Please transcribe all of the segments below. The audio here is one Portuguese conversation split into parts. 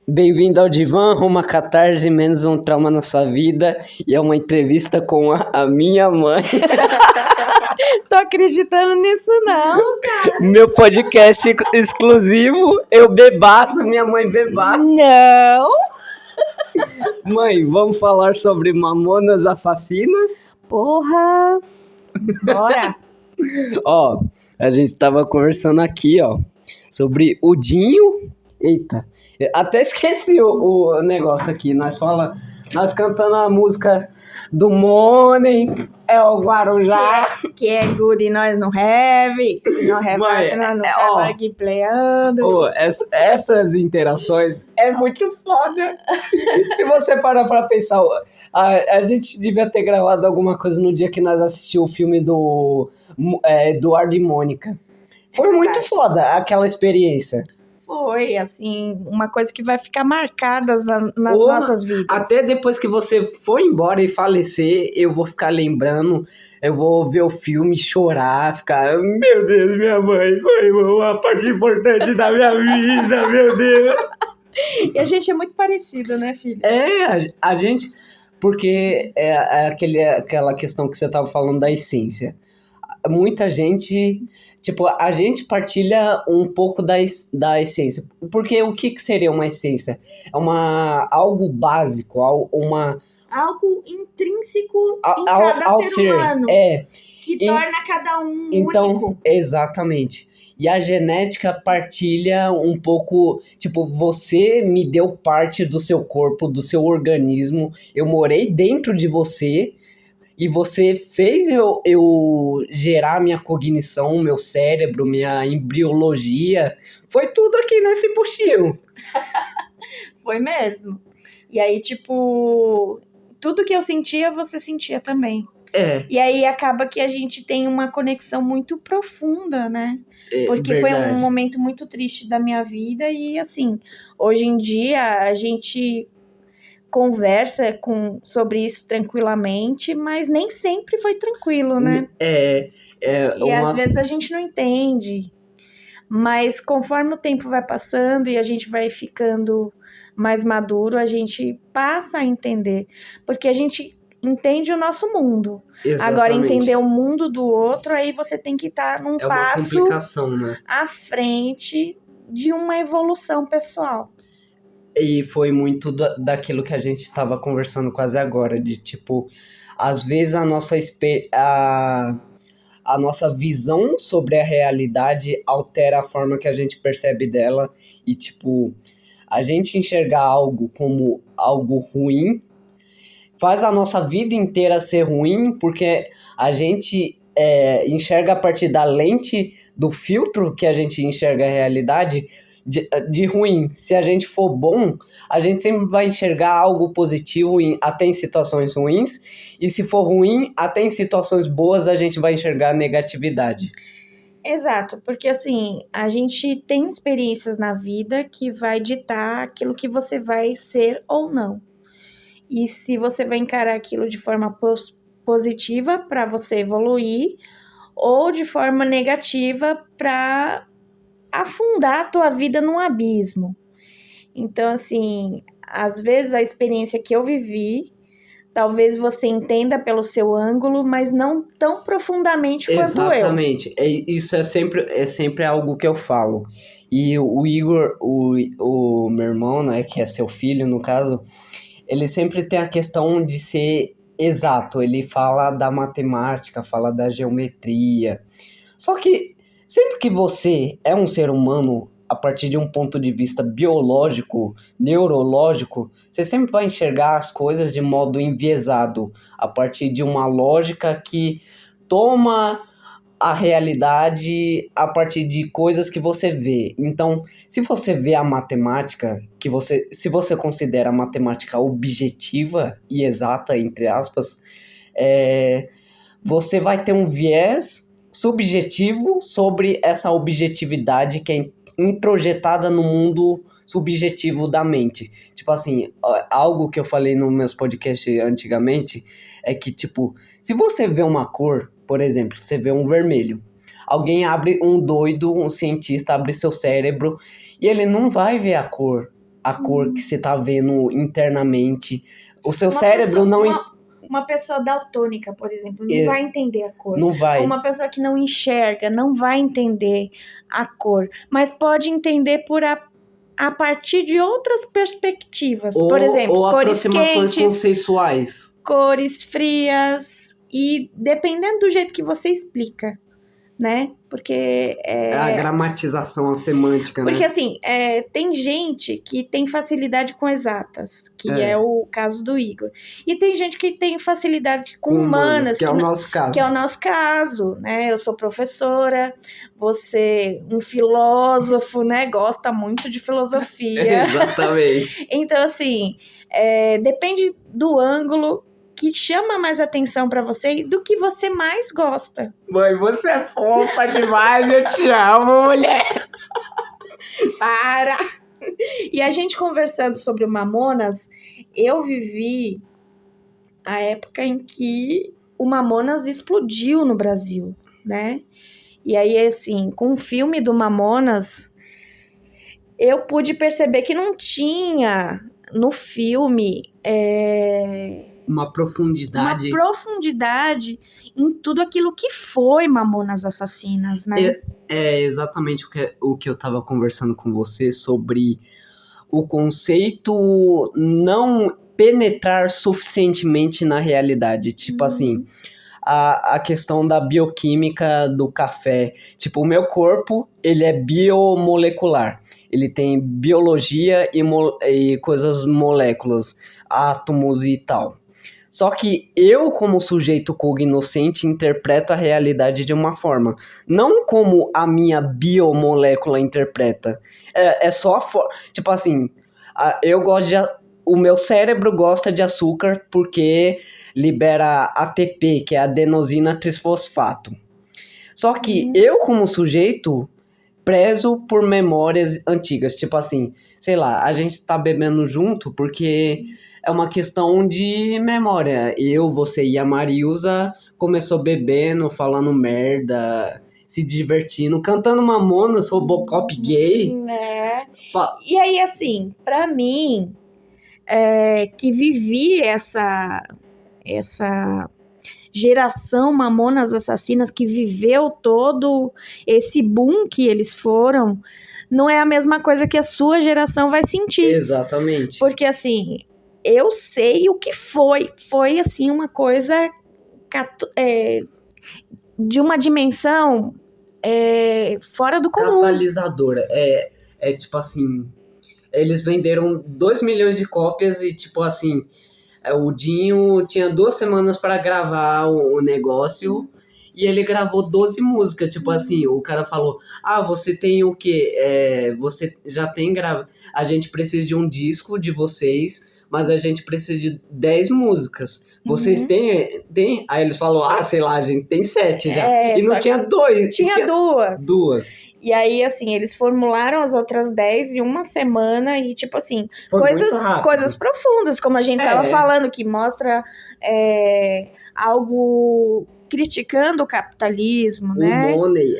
Bem-vindo ao Divã, uma catarse, menos um trauma na sua vida. E é uma entrevista com a minha mãe. Tô acreditando nisso não, cara. Meu podcast exclusivo, eu bebaço, minha mãe bebaça. Não. Mãe, vamos falar sobre Mamonas Assassinas? Porra. Bora. Ó, a gente tava conversando aqui, ó, sobre o Dinho. Eita, até esqueci o negócio aqui. Nós cantando a música do Money, é o Guarujá. Que é good e nós não have. Se não have, Mãe, senão não ó, tava aqui playando. Essas interações é muito foda. Se você parar pra pensar, a gente devia ter gravado alguma coisa no dia que nós assistimos o filme do Eduardo e Mônica. Foi muito foda aquela experiência. Foi, assim, uma coisa que vai ficar marcada nas nossas vidas. Até depois que você for embora e falecer, eu vou ficar lembrando, eu vou ver o filme, chorar, ficar, meu Deus, minha mãe foi uma parte importante da minha vida, meu Deus. E a gente é muito parecido, né, filho? A gente, porque é aquela questão que você estava falando da essência. Muita gente, tipo, a gente partilha um pouco da essência. Porque o que seria uma essência? É algo básico, Algo intrínseco em cada ser humano. Que torna cada um único. Exatamente. E a genética partilha um pouco, tipo, você me deu parte do seu corpo, do seu organismo, eu morei dentro de você. E você fez eu gerar minha cognição, meu cérebro, minha embriologia. Foi tudo aqui nesse buchinho. Foi mesmo. E aí, tipo, tudo que eu sentia, você sentia também. E aí acaba que a gente tem uma conexão muito profunda, né? Porque verdade. Foi um momento muito triste da minha vida. E assim, hoje em dia a gente conversa sobre isso tranquilamente, mas nem sempre foi tranquilo, né? Às vezes a gente não entende, mas conforme o tempo vai passando e a gente vai ficando mais maduro, a gente passa a entender, porque a gente entende o nosso mundo. Exatamente. Agora, entender o mundo do outro, aí você tem que estar num passo complicação, né? À frente de uma evolução pessoal. E foi muito daquilo que a gente estava conversando quase agora, de tipo, às vezes a nossa visão sobre a realidade altera a forma que a gente percebe dela e tipo, a gente enxergar algo como algo ruim faz a nossa vida inteira ser ruim, porque a gente enxerga a partir da lente, do filtro que a gente enxerga a realidade, de ruim. Se a gente for bom, a gente sempre vai enxergar algo positivo até em situações ruins, e se for ruim, até em situações boas a gente vai enxergar negatividade. Exato, porque assim, a gente tem experiências na vida que vai ditar aquilo que você vai ser ou não. E se você vai encarar aquilo de forma positiva para você evoluir, ou de forma negativa para afundar a tua vida num abismo. Então, assim, às vezes a experiência que eu vivi, talvez você entenda pelo seu ângulo, mas não tão profundamente quanto eu. Exatamente. Isso é sempre algo que eu falo. E o Igor, o meu irmão, né, que é seu filho, no caso, ele sempre tem a questão de ser exato. Ele fala da matemática, fala da geometria. Só que sempre que você é um ser humano, a partir de um ponto de vista biológico, neurológico, você sempre vai enxergar as coisas de modo enviesado, a partir de uma lógica que toma a realidade a partir de coisas que você vê. Então, se você vê a matemática, se você considera a matemática objetiva e exata, entre aspas, você vai ter um viés subjetivo sobre essa objetividade que é introjetada no mundo subjetivo da mente. Tipo assim, algo que eu falei nos meus podcasts antigamente é que, tipo, se você vê uma cor, por exemplo, você vê um vermelho, um cientista abre seu cérebro e ele não vai ver a cor a cor que você tá vendo internamente. O seu cérebro não... Uma pessoa daltônica, por exemplo, não vai entender a cor. Não vai. Uma pessoa que não enxerga não vai entender a cor, mas pode entender a partir de outras perspectivas. Por exemplo, ou cores aproximações quentes, conceituais. Cores frias, e dependendo do jeito que você explica, né? Porque a gramatização, a semântica, porque, né? assim, tem gente que tem facilidade com exatas, que é o caso do Igor. E tem gente que tem facilidade com humanas, que é o nosso caso. Que é o nosso caso, né? Eu sou professora, você, um filósofo, né? Gosta muito de filosofia. Exatamente. Então, assim, depende do ângulo que chama mais atenção pra você e do que você mais gosta. Mãe, você é fofa demais, eu te amo, mulher. Para! E a gente conversando sobre o Mamonas, eu vivi a época em que o Mamonas explodiu no Brasil, né? E aí, assim, com o filme do Mamonas, eu pude perceber que não tinha no filme uma profundidade em tudo aquilo que foi Mamonas Assassinas, né? É exatamente o que eu tava conversando com você sobre o conceito não penetrar suficientemente na realidade. Tipo assim, a questão da bioquímica do café. Tipo, o meu corpo, ele é biomolecular. Ele tem biologia e coisas, moléculas, átomos e tal. Só que eu, como sujeito cognoscente, interpreto a realidade de uma forma. Não como a minha biomolécula interpreta. É só a forma. Tipo assim, eu gosto de... O meu cérebro gosta de açúcar porque libera ATP, que é adenosina trisfosfato. Só que eu, como sujeito, prezo por memórias antigas. Tipo assim, sei lá, a gente tá bebendo junto porque é uma questão de memória. Eu, você e a Marilza começou bebendo, falando merda, se divertindo, cantando Mamonas, Robocop gay. E aí, assim, pra mim, que vivi essa geração Mamonas Assassinas, que viveu todo esse boom que eles foram, não é a mesma coisa que a sua geração vai sentir. Exatamente. Porque, assim, eu sei o que foi. Foi, assim, uma coisa de uma dimensão fora do comum. Catalisadora. É tipo assim, eles venderam 2 milhões de cópias e, tipo assim, o Dinho tinha 2 semanas para gravar o negócio e ele gravou 12 músicas. Tipo assim, o cara falou: você tem o quê? Você já tem gravado. A gente precisa de um disco de vocês, mas a gente precisa de 10 músicas. Vocês têm? Aí eles falaram: sei lá, a gente tem 7 já. E não tinha 2. Tinha 2. 2. E aí, assim, eles formularam as outras 10 em uma semana e, tipo assim, coisas profundas, como a gente tava falando, que mostra algo criticando o capitalismo, né? O money,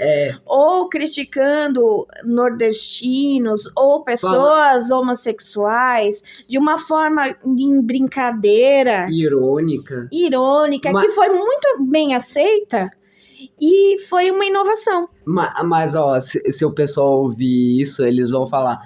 ou criticando nordestinos, ou pessoas homossexuais, de uma forma em brincadeira. Irônica, que foi muito bem aceita. E foi uma inovação. Mas ó, se o pessoal ouvir isso, eles vão falar: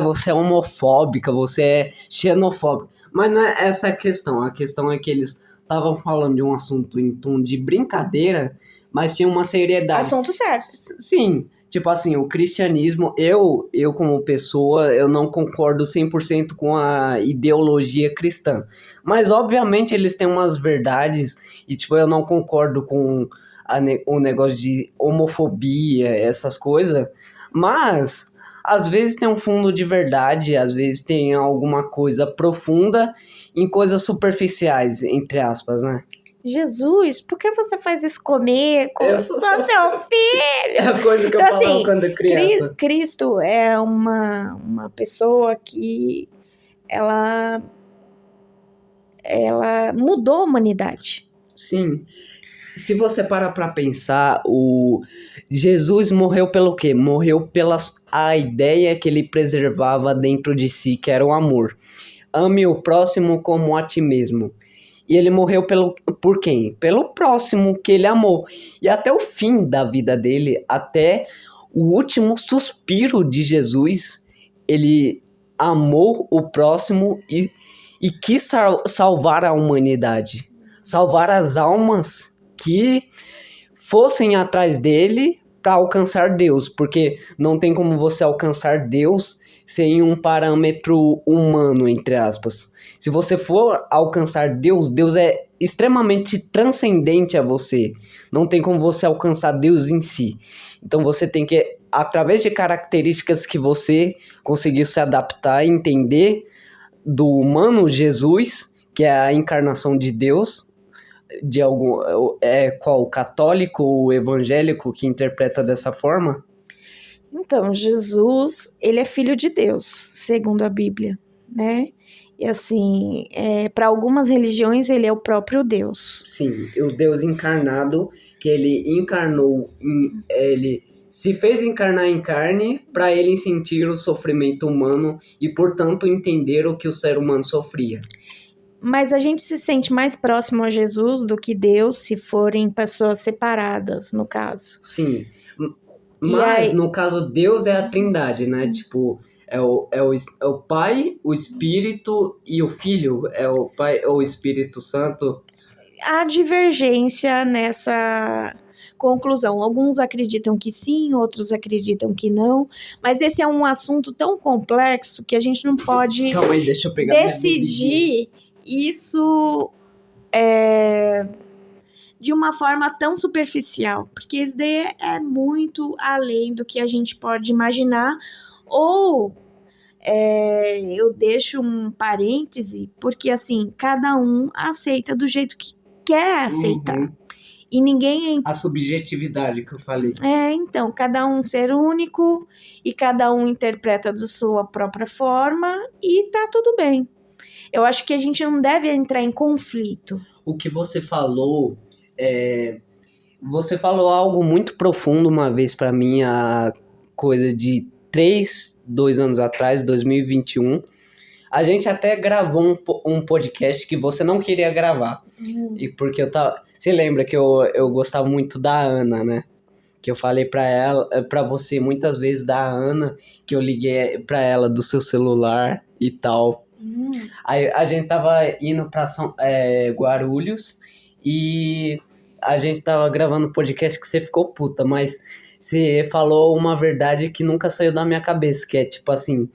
você é homofóbica, você é xenofóbica. Mas não é essa a questão. A questão é que eles estavam falando de um assunto em tom de brincadeira, mas tinha uma seriedade. Assunto certo. Sim, tipo assim, o cristianismo, eu como pessoa, eu não concordo 100% com a ideologia cristã. Mas, obviamente, eles têm umas verdades e, tipo, eu não concordo com o negócio de homofobia, essas coisas, mas às vezes tem um fundo de verdade, às vezes tem alguma coisa profunda em coisas superficiais, entre aspas, né? Jesus, por que você faz isso comigo? Eu sou seu filho! É a coisa que eu falava quando criança. Cristo é uma pessoa que ela mudou a humanidade. Sim. Se você parar pra pensar, o Jesus morreu pelo quê? Morreu pela a ideia que ele preservava dentro de si, que era o amor. Ame o próximo como a ti mesmo. E ele morreu por quem? Pelo próximo que ele amou. E até o fim da vida dele, até o último suspiro de Jesus, ele amou o próximo e quis salvar a humanidade. Salvar as almas que fossem atrás dele para alcançar Deus. Porque não tem como você alcançar Deus sem um parâmetro humano, entre aspas. Se você for alcançar Deus, Deus é extremamente transcendente a você. Não tem como você alcançar Deus em si. Então você tem que, através de características que você conseguiu se adaptar e entender do humano Jesus, que é a encarnação de Deus, de algum qual católico ou evangélico que interpreta dessa forma? Então, Jesus, ele é filho de Deus, segundo a Bíblia, né? E assim, para algumas religiões, ele é o próprio Deus. Sim, o Deus encarnado, que ele encarnou, ele se fez encarnar em carne para ele sentir o sofrimento humano e, portanto, entender o que o ser humano sofria. Mas a gente se sente mais próximo a Jesus do que Deus se forem pessoas separadas, no caso. Sim, mas no caso Deus é a trindade, né? Tipo, é o Pai, o Espírito e o Filho. É o Pai ou o Espírito Santo. Há divergência nessa conclusão. Alguns acreditam que sim, outros acreditam que não. Mas esse é um assunto tão complexo que a gente não pode Calma aí, deixa eu pegar decidir isso de uma forma tão superficial, porque isso daí é muito além do que a gente pode imaginar, ou eu deixo um parêntese, porque assim, cada um aceita do jeito que quer aceitar. Uhum. E ninguém... A subjetividade que eu falei. Então, cada um ser único, e cada um interpreta da sua própria forma, e tá tudo bem. Eu acho que a gente não deve entrar em conflito. O que você falou, você falou algo muito profundo uma vez pra mim, a coisa de 2 anos atrás, 2021. A gente até gravou um podcast que você não queria gravar. E porque eu tava... Você lembra que eu gostava muito da Ana, né? Que eu falei pra você muitas vezes da Ana, que eu liguei pra ela do seu celular e tal. Aí a gente tava indo pra Guarulhos e a gente tava gravando podcast que você ficou puta, mas você falou uma verdade que nunca saiu da minha cabeça, que é tipo assim,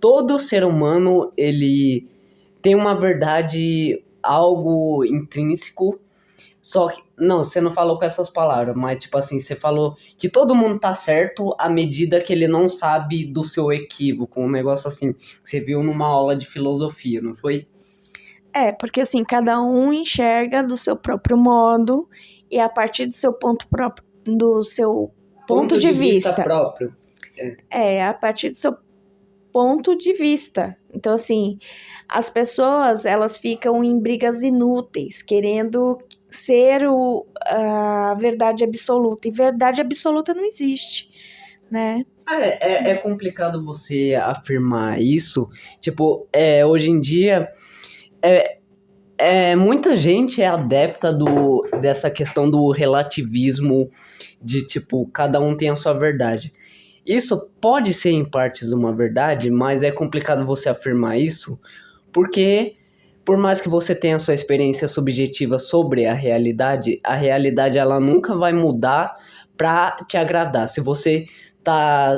todo ser humano, ele tem uma verdade, algo intrínseco, só que, não, você não falou com essas palavras, mas tipo assim, você falou que todo mundo tá certo à medida que ele não sabe do seu equívoco, um negócio assim, que você viu numa aula de filosofia, não foi? Porque assim, cada um enxerga do seu próprio modo, e a partir do seu ponto de vista próprio. A partir do seu ponto de vista. Então, assim, as pessoas, elas ficam em brigas inúteis, querendo ser a verdade absoluta. E verdade absoluta não existe, né? É complicado você afirmar isso. Tipo, hoje em dia, muita gente é adepta dessa questão do relativismo, de tipo, cada um tem a sua verdade. Isso pode ser em partes uma verdade, mas é complicado você afirmar isso, porque por mais que você tenha a sua experiência subjetiva sobre a realidade ela nunca vai mudar para te agradar. Se você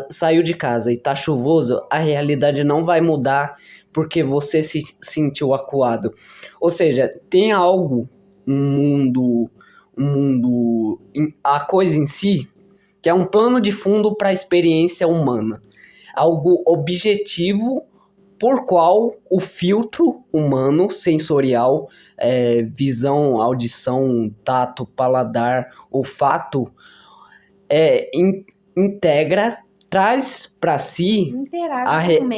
saiu de casa e tá chuvoso, a realidade não vai mudar porque você se sentiu acuado. Ou seja, tem algo, a coisa em si, que é um plano de fundo para a experiência humana. Algo objetivo por qual o filtro humano sensorial, visão, audição, tato, paladar, olfato, integra, traz para si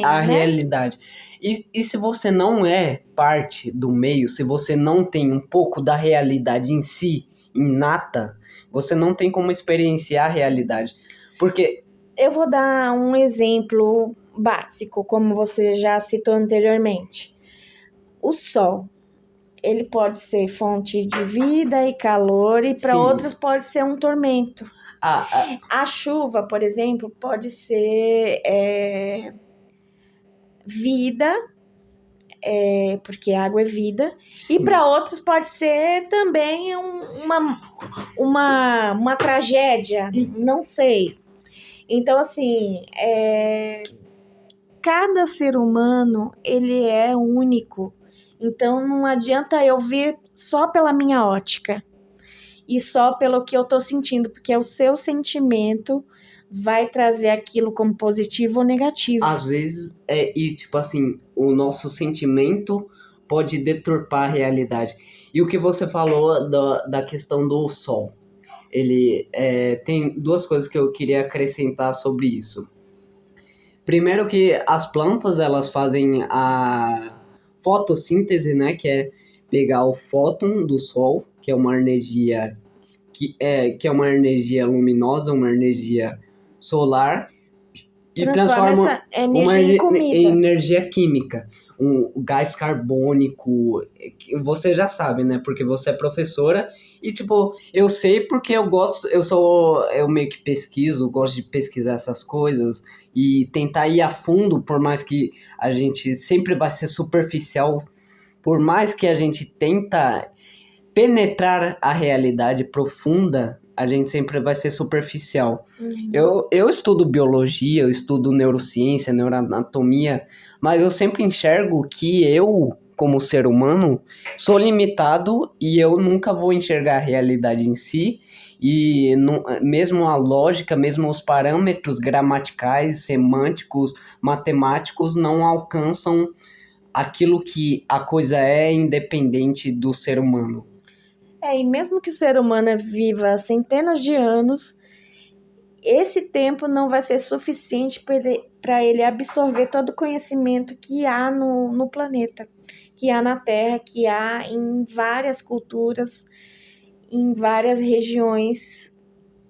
a realidade. E se você não é parte do meio, se você não tem um pouco da realidade em si, inata, você não tem como experienciar a realidade. Porque... Eu vou dar um exemplo básico, como você já citou anteriormente. O sol, ele pode ser fonte de vida e calor, e para outros pode ser um tormento. A chuva, por exemplo, pode ser vida, porque água é vida, sim, e para outros pode ser também uma tragédia, não sei. Então, assim, cada ser humano, ele é único. Então, não adianta eu ver só pela minha ótica e só pelo que eu tô sentindo, porque o seu sentimento vai trazer aquilo como positivo ou negativo. Às vezes, e tipo assim, o nosso sentimento pode deturpar a realidade. E o que você falou da questão do sol, ele tem duas coisas que eu queria acrescentar sobre isso. Primeiro que as plantas, elas fazem a fotossíntese, né, que é pegar o fóton do sol, que é uma energia que é uma energia luminosa, uma energia solar, e transforma essa energia em comida. Energia química, um gás carbônico. Você já sabe, né? Porque você é professora e, tipo, eu sei porque eu gosto, eu meio que pesquiso, gosto de pesquisar essas coisas e tentar ir a fundo, por mais que a gente sempre vai ser superficial, por mais que a gente tenta penetrar a realidade profunda, a gente sempre vai ser superficial. Uhum. Eu estudo biologia, eu estudo neurociência, neuroanatomia, mas eu sempre enxergo que eu, como ser humano, sou limitado e eu nunca vou enxergar a realidade em si, e mesmo a lógica, mesmo os parâmetros gramaticais, semânticos, matemáticos não alcançam aquilo que a coisa é independente do ser humano. E mesmo que o ser humano viva centenas de anos, esse tempo não vai ser suficiente para ele absorver todo o conhecimento que há no planeta, que há na Terra, que há em várias culturas, em várias regiões,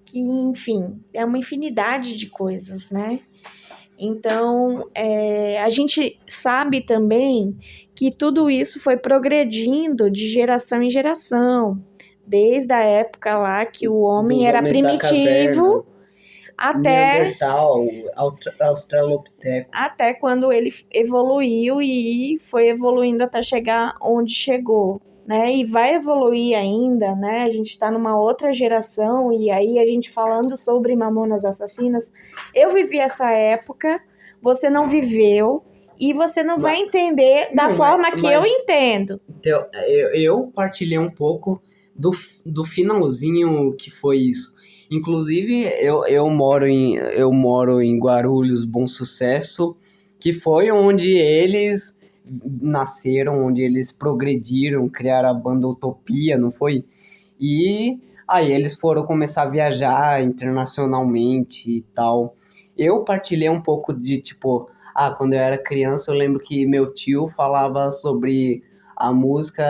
que, enfim, é uma infinidade de coisas, né? Então, a gente sabe também que tudo isso foi progredindo de geração em geração, desde a época lá que o homem era primitivo até Neandertal, Australopithecus, até quando ele evoluiu e foi evoluindo até chegar onde chegou, né? E vai evoluir ainda, né? A gente está numa outra geração, e aí a gente falando sobre Mamonas Assassinas, eu vivi essa época, você não viveu, e você não vai entender da forma que eu entendo. Então, eu partilhei um pouco do finalzinho que foi isso. Inclusive, eu moro em Guarulhos, Bom Sucesso, que foi onde eles nasceram, onde eles progrediram, criaram a banda Utopia, não foi? E aí eles foram começar a viajar internacionalmente e tal. Eu partilhei um pouco de, tipo, quando eu era criança, eu lembro que meu tio falava sobre a música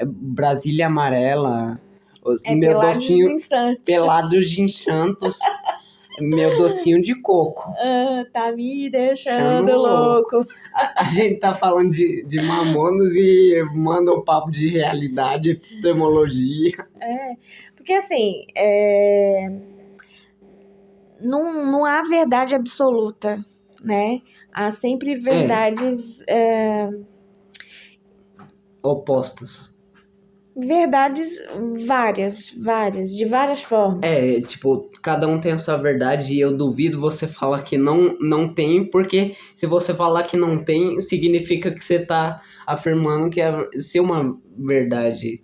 Brasília Amarela, meu docinho Pelados de Enxantos, meu docinho de coco. Tá me deixando louco. A gente tá falando de Mamonas e manda um papo de realidade, epistemologia. Porque assim, não há verdade absoluta, né? Há sempre verdades opostas. Verdades várias, de várias formas. Tipo, cada um tem a sua verdade e eu duvido você falar que não tem, porque se você falar que não tem, significa que você tá afirmando que se uma verdade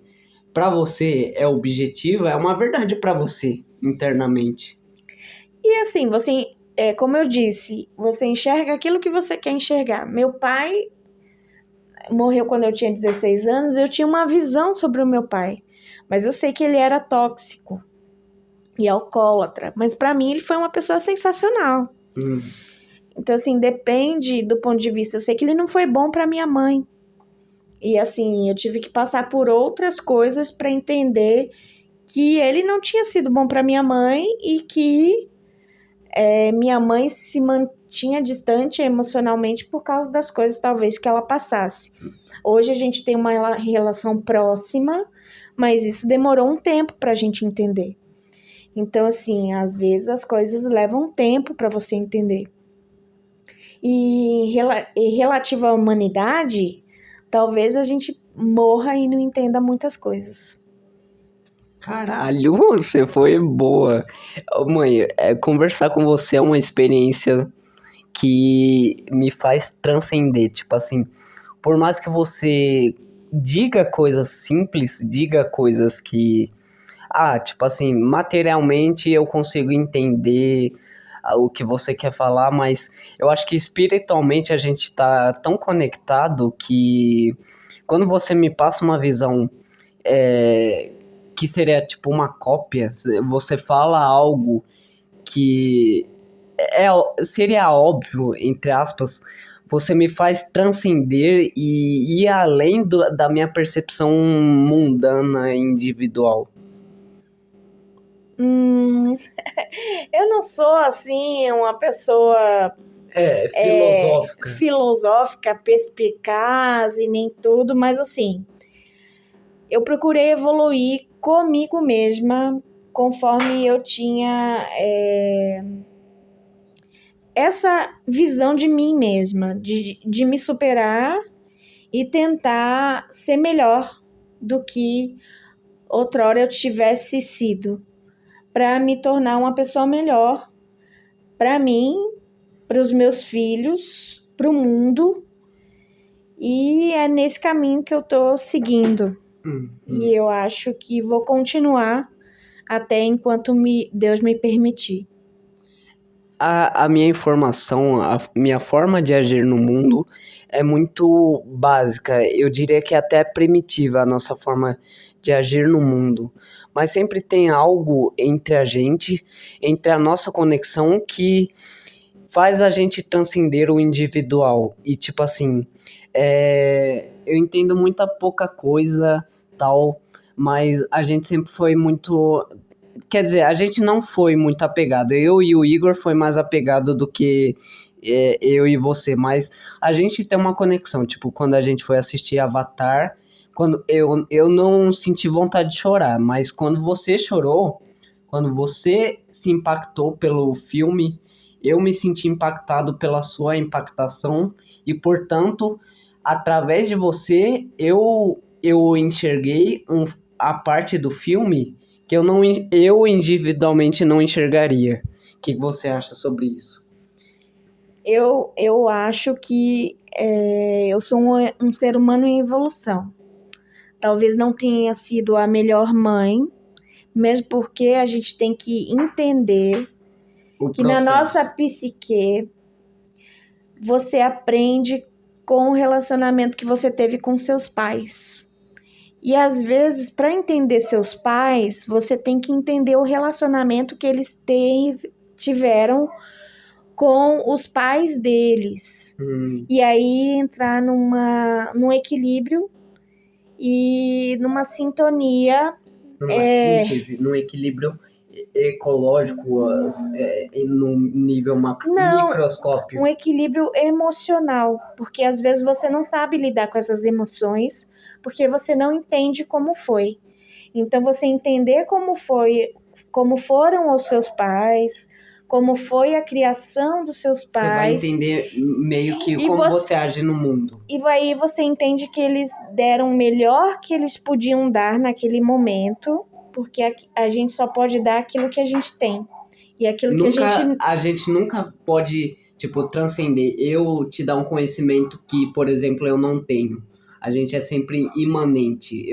pra você é objetiva, é uma verdade pra você internamente. E assim, você, como eu disse, você enxerga aquilo que você quer enxergar. Meu pai morreu quando eu tinha 16 anos, eu tinha uma visão sobre o meu pai, mas eu sei que ele era tóxico e alcoólatra, mas para mim ele foi uma pessoa sensacional. Então assim, depende do ponto de vista. Eu sei que ele não foi bom para minha mãe, E assim, eu tive que passar por outras coisas para entender que ele não tinha sido bom para minha mãe e que minha mãe se mantinha distante emocionalmente por causa das coisas talvez que ela passasse. Hoje a gente tem uma relação próxima, mas isso demorou um tempo para a gente entender. Então, assim, às vezes as coisas levam tempo para você entender. E relativo à humanidade, talvez a gente morra e não entenda muitas coisas. Caralho, você foi boa. Mãe, conversar com você é uma experiência que me faz transcender. Tipo assim, por mais que você diga coisas simples, diga coisas que... tipo assim, materialmente eu consigo entender o que você quer falar, mas eu acho que espiritualmente a gente tá tão conectado que quando você me passa uma visão que seria tipo uma cópia, você fala algo que seria óbvio, entre aspas, você me faz transcender e ir além da minha percepção mundana individual. Eu não sou, assim, uma pessoa filosófica, perspicaz e nem tudo, mas assim, eu procurei evoluir comigo mesma conforme eu tinha essa visão de mim mesma, de me superar e tentar ser melhor do que outrora eu tivesse sido, para me tornar uma pessoa melhor para mim, para os meus filhos, para o mundo. E é nesse caminho que eu tô seguindo. E eu acho que vou continuar até enquanto Deus me permitir. A minha informação, a minha forma de agir no mundo é muito básica. Eu diria que é até primitiva a nossa forma de agir no mundo. Mas sempre tem algo entre a gente, entre a nossa conexão, que faz a gente transcender o individual. E tipo assim, eu entendo muita pouca coisa, tal, mas a gente sempre foi muito... Quer dizer, a gente não foi muito apegado. Eu e o Igor foi mais apegado do que eu e você, mas a gente tem uma conexão. Tipo, quando a gente foi assistir Avatar, quando eu não senti vontade de chorar, mas quando você chorou, quando você se impactou pelo filme, eu me senti impactado pela sua impactação e, portanto, através de você, eu enxerguei a parte do filme que eu individualmente não enxergaria. O que você acha sobre isso? Eu acho que eu sou um ser humano em evolução. Talvez não tenha sido a melhor mãe, mesmo porque a gente tem que entender que na nossa psique você aprende com o relacionamento que você teve com seus pais. E às vezes, para entender seus pais, você tem que entender o relacionamento que eles tiveram com os pais deles. E aí entrar num equilíbrio e numa sintonia. Numa síntese, num equilíbrio ecológico, no nível microscópio. Um equilíbrio emocional, porque às vezes você não sabe lidar com essas emoções, porque você não entende como foi. Então você entender como foram os seus pais, como foi a criação dos seus pais. Você vai entender meio que como você age no mundo. E aí você entende que eles deram o melhor que eles podiam dar naquele momento, porque a gente só pode dar aquilo que a gente tem. E aquilo que a gente nunca pode, tipo, transcender. Eu te dar um conhecimento que, por exemplo, eu não tenho. A gente é sempre imanente.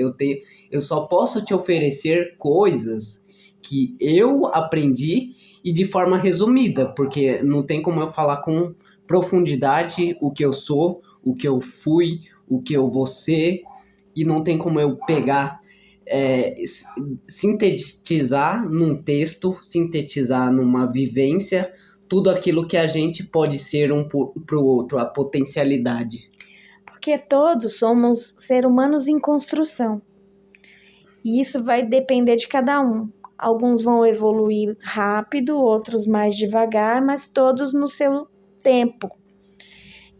Eu só posso te oferecer coisas que eu aprendi e de forma resumida, porque não tem como eu falar com profundidade o que eu sou, o que eu fui, o que eu vou ser, e não tem como eu pegar, sintetizar num texto, sintetizar numa vivência, tudo aquilo que a gente pode ser um pro outro, a potencialidade. Porque todos somos seres humanos em construção. E isso vai depender de cada um. Alguns vão evoluir rápido, outros mais devagar, mas todos no seu tempo.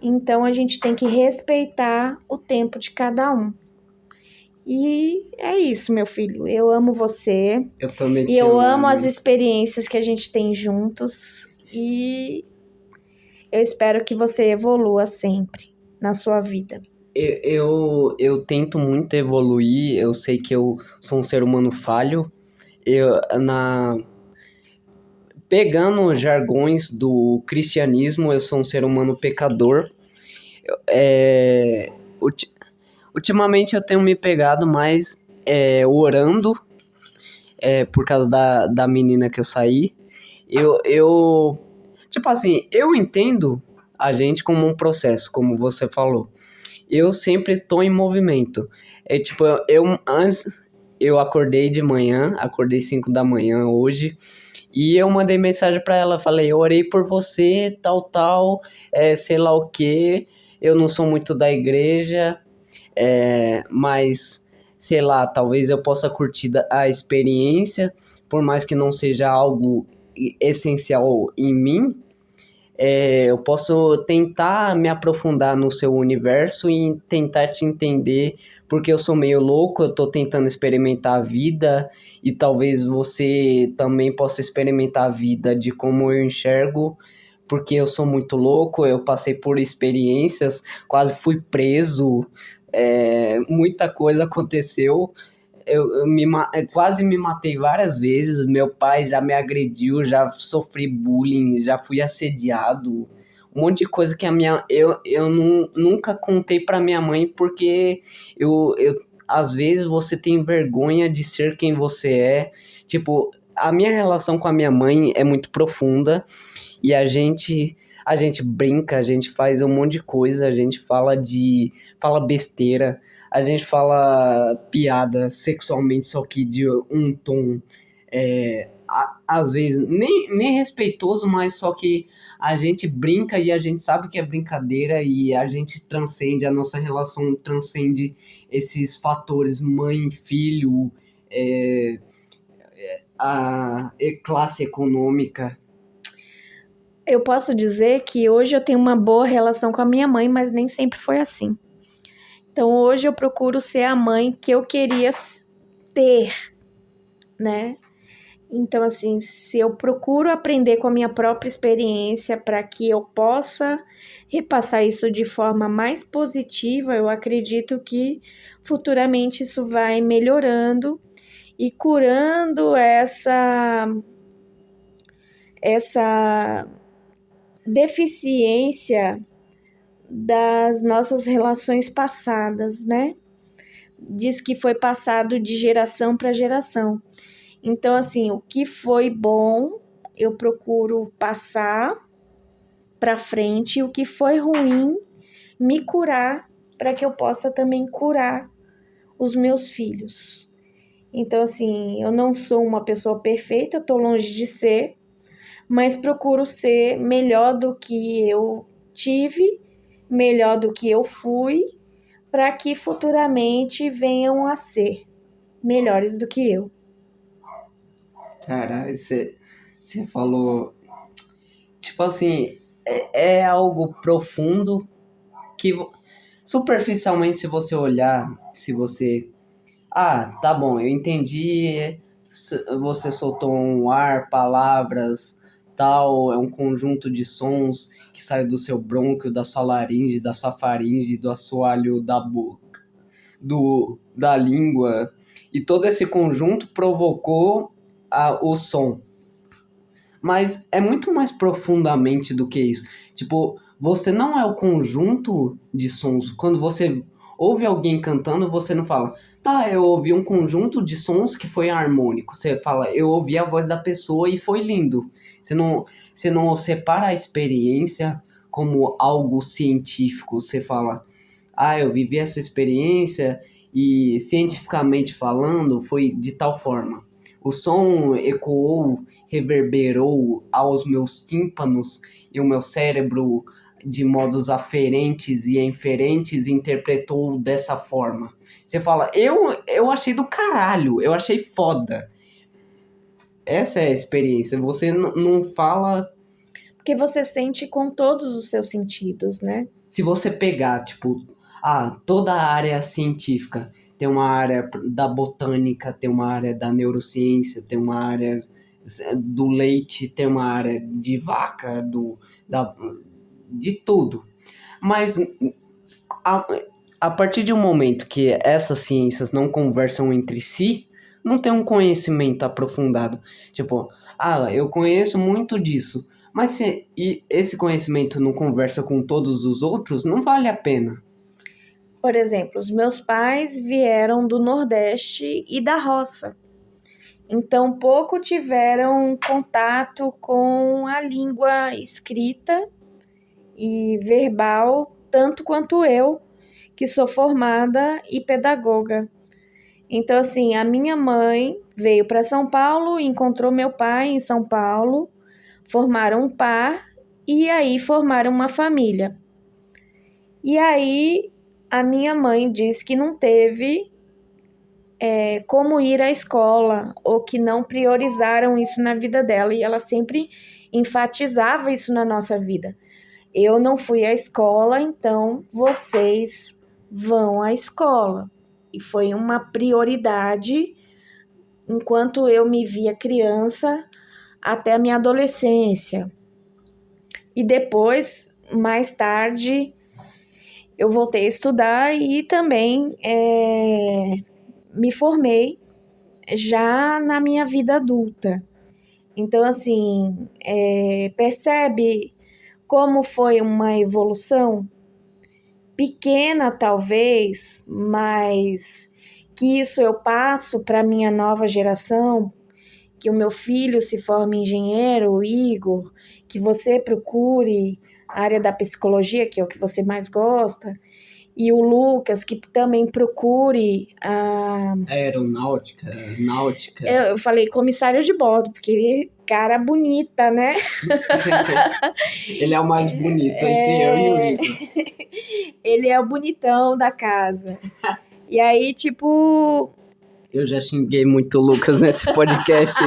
Então a gente tem que respeitar o tempo de cada um. E é isso, meu filho. Eu amo você. Eu também te E eu amo. amo as experiências que a gente tem juntos. E eu espero que você evolua sempre na sua vida. Eu tento muito evoluir, eu sei que eu sou um ser humano falho. Pegando os jargões do cristianismo, eu sou um ser humano pecador. Ultimamente eu tenho me pegado mais orando, por causa da menina que eu saí. Tipo assim, eu entendo a gente como um processo, como você falou. Eu sempre estou em movimento. Tipo, antes eu acordei de manhã, acordei 5 da manhã hoje, e eu mandei mensagem para ela, falei, eu orei por você, tal, sei lá o quê, eu não sou muito da igreja, mas, sei lá, talvez eu possa curtir a experiência, por mais que não seja algo essencial em mim. Eu posso tentar me aprofundar no seu universo e tentar te entender, porque eu sou meio louco, eu tô tentando experimentar a vida e talvez você também possa experimentar a vida de como eu enxergo, porque eu sou muito louco, eu passei por experiências, quase fui preso, muita coisa aconteceu. Quase me matei várias vezes. Meu pai já me agrediu, já sofri bullying, já fui assediado. Um monte de coisa que eu nunca contei pra minha mãe, porque às vezes você tem vergonha de ser quem você é. Tipo, a minha relação com a minha mãe é muito profunda e a gente brinca, a gente faz um monte de coisa, a gente fala besteira. A gente fala piada sexualmente, só que de um tom, às vezes, nem respeitoso, mas só que a gente brinca e a gente sabe que é brincadeira e a gente transcende, a nossa relação transcende esses fatores mãe, filho, a classe econômica. Eu posso dizer que hoje eu tenho uma boa relação com a minha mãe, mas nem sempre foi assim. Então hoje eu procuro ser a mãe que eu queria ter, né? Então assim, se eu procuro aprender com a minha própria experiência para que eu possa repassar isso de forma mais positiva, eu acredito que futuramente isso vai melhorando e curando essa deficiência das nossas relações passadas, né? Diz que foi passado de geração para geração. Então, assim, o que foi bom, eu procuro passar para frente, o que foi ruim, me curar, para que eu possa também curar os meus filhos. Então, assim, eu não sou uma pessoa perfeita, estou longe de ser, mas procuro ser melhor do que eu tive, melhor do que eu fui, para que futuramente venham a ser melhores do que eu. Caralho, você falou. Tipo assim, é algo profundo que superficialmente, se você olhar, se você. Ah, tá bom, eu entendi. Você soltou um ar, palavras, tal, é um conjunto de sons que sai do seu brônquio, da sua laringe, da sua faringe, do assoalho da boca, da língua. E todo esse conjunto provocou o som. Mas é muito mais profundamente do que isso. Tipo, você não é o conjunto de sons. Quando você ouve alguém cantando, você não fala, tá, eu ouvi um conjunto de sons que foi harmônico. Você fala, eu ouvi a voz da pessoa e foi lindo. Você não separa a experiência como algo científico. Você fala, ah, eu vivi essa experiência e cientificamente falando foi de tal forma. O som ecoou, reverberou aos meus tímpanos e o meu cérebro de modos aferentes e inferentes interpretou dessa forma. Você fala, eu achei do caralho, eu achei foda. Essa é a experiência. Você não fala... Porque você sente com todos os seus sentidos, né? Se você pegar, tipo, toda a área científica, tem uma área da botânica, tem uma área da neurociência, tem uma área do leite, tem uma área de vaca, de tudo. Mas a partir de um momento que essas ciências não conversam entre si, não tem um conhecimento aprofundado. Tipo, eu conheço muito disso, mas se esse conhecimento não conversa com todos os outros, não vale a pena. Por exemplo, os meus pais vieram do Nordeste e da roça. Então, pouco tiveram contato com a língua escrita e verbal, tanto quanto eu, que sou formada e pedagoga. Então, assim, a minha mãe veio para São Paulo, encontrou meu pai em São Paulo, formaram um par e aí formaram uma família. E aí, a minha mãe disse que não teve como ir à escola, ou que não priorizaram isso na vida dela, e ela sempre enfatizava isso na nossa vida. Eu não fui à escola, então vocês vão à escola. E foi uma prioridade enquanto eu me via criança até a minha adolescência. E depois, mais tarde, eu voltei a estudar e também me formei já na minha vida adulta. Então, assim, percebe como foi uma evolução pequena, talvez, mas que isso eu passo para a minha nova geração, que o meu filho se forme engenheiro, o Igor, que você procure a área da psicologia, que é o que você mais gosta, e o Lucas, que também procure a... aeronáutica, náutica. Eu falei comissário de bordo, porque ele cara bonita, né? Ele é o mais bonito entre eu e o Igor. Ele é o bonitão da casa. E aí, tipo... Eu já xinguei muito o Lucas nesse podcast.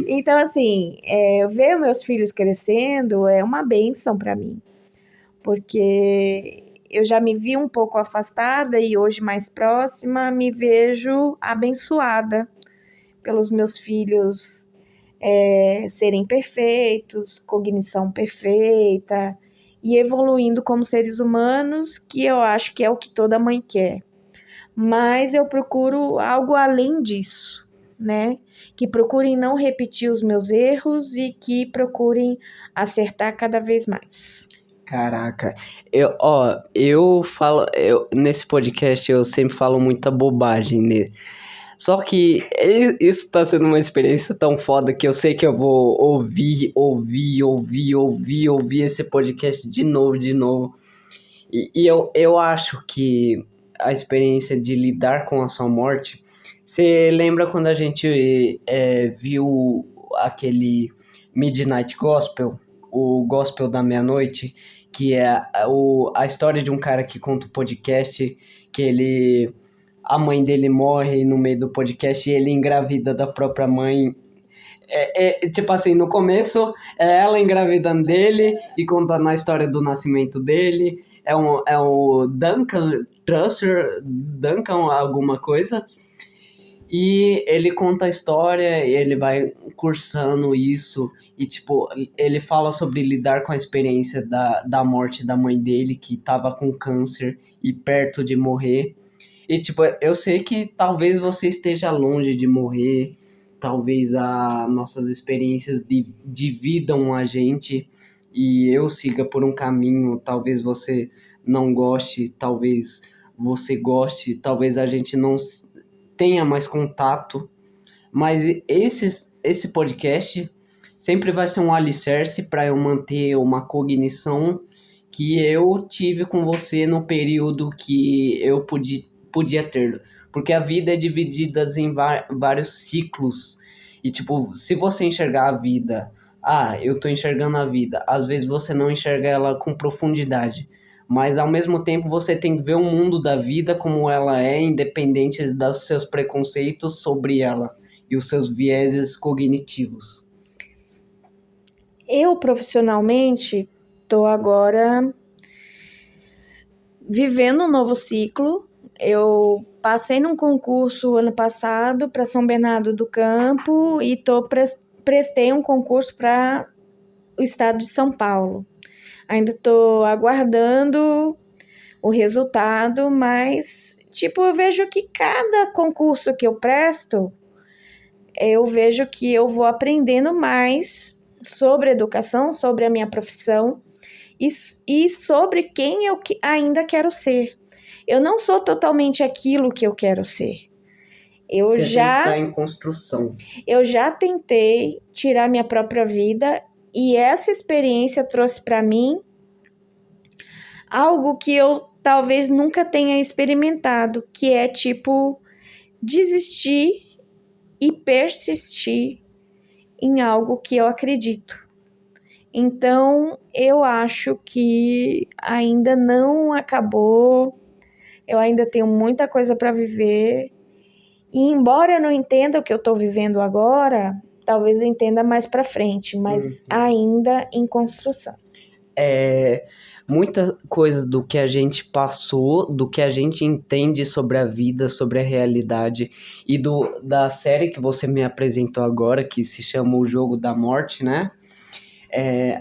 Então, assim, ver meus filhos crescendo é uma bênção para mim. Porque eu já me vi um pouco afastada e hoje mais próxima, me vejo abençoada pelos meus filhos serem perfeitos, cognição perfeita e evoluindo como seres humanos, que eu acho que é o que toda mãe quer. Mas eu procuro algo além disso, né? Que procurem não repetir os meus erros e que procurem acertar cada vez mais. Caraca, nesse podcast eu sempre falo muita bobagem, né? Só que isso tá sendo uma experiência tão foda que eu sei que eu vou ouvir esse podcast de novo. E eu acho que a experiência de lidar com a sua morte... Você lembra quando a gente viu aquele Midnight Gospel? O Gospel da Meia-Noite, que é a história de um cara que conta o podcast, que a mãe dele morre no meio do podcast e ele engravida da própria mãe. Tipo assim, no começo é ela engravidando dele e contando a história do nascimento dele. É o Duncan Trussell, Duncan alguma coisa. E ele conta a história, ele vai cursando isso, e tipo, ele fala sobre lidar com a experiência da morte da mãe dele, que tava com câncer e perto de morrer. E tipo, eu sei que talvez você esteja longe de morrer, talvez as nossas experiências dividam a gente, e eu siga por um caminho, talvez você não goste, talvez você goste, talvez a gente não tenha mais contato, mas esse podcast sempre vai ser um alicerce para eu manter uma cognição que eu tive com você no período que eu podia ter, porque a vida é dividida em vários ciclos, e tipo, se você enxergar a vida eu tô enxergando a vida. Às vezes você não enxerga ela com profundidade, mas ao mesmo tempo você tem que ver o mundo da vida como ela é, independente dos seus preconceitos sobre ela e os seus vieses cognitivos. Eu, profissionalmente, tô agora vivendo um novo ciclo. Eu passei num concurso ano passado para São Bernardo do Campo e prestei um concurso para o estado de São Paulo. Ainda estou aguardando o resultado, mas eu vejo que cada concurso que eu presto, eu vejo que eu vou aprendendo mais sobre educação, sobre a minha profissão e sobre quem eu ainda quero ser. Eu não sou totalmente aquilo que eu quero ser. Você está em construção. Eu já tentei tirar minha própria vida e essa experiência trouxe para mim algo que eu talvez nunca tenha experimentado, que é desistir e persistir em algo que eu acredito. Então, eu acho que ainda não acabou, eu ainda tenho muita coisa para viver, e embora eu não entenda o que eu estou vivendo agora, talvez eu entenda mais para frente, mas ainda em construção. Muita coisa do que a gente passou, do que a gente entende sobre a vida, sobre a realidade, e da série que você me apresentou agora, que se chama O Jogo da Morte, né?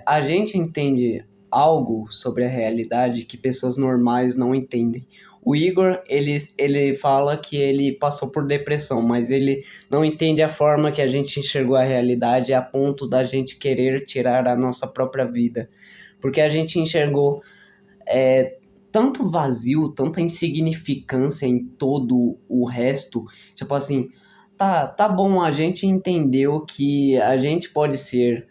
A gente entende algo sobre a realidade que pessoas normais não entendem. O Igor, ele fala que ele passou por depressão, mas ele não entende a forma que a gente enxergou a realidade a ponto da gente querer tirar a nossa própria vida. Porque a gente enxergou tanto vazio, tanta insignificância em todo o resto. Tipo assim, tá bom, a gente entendeu que a gente pode ser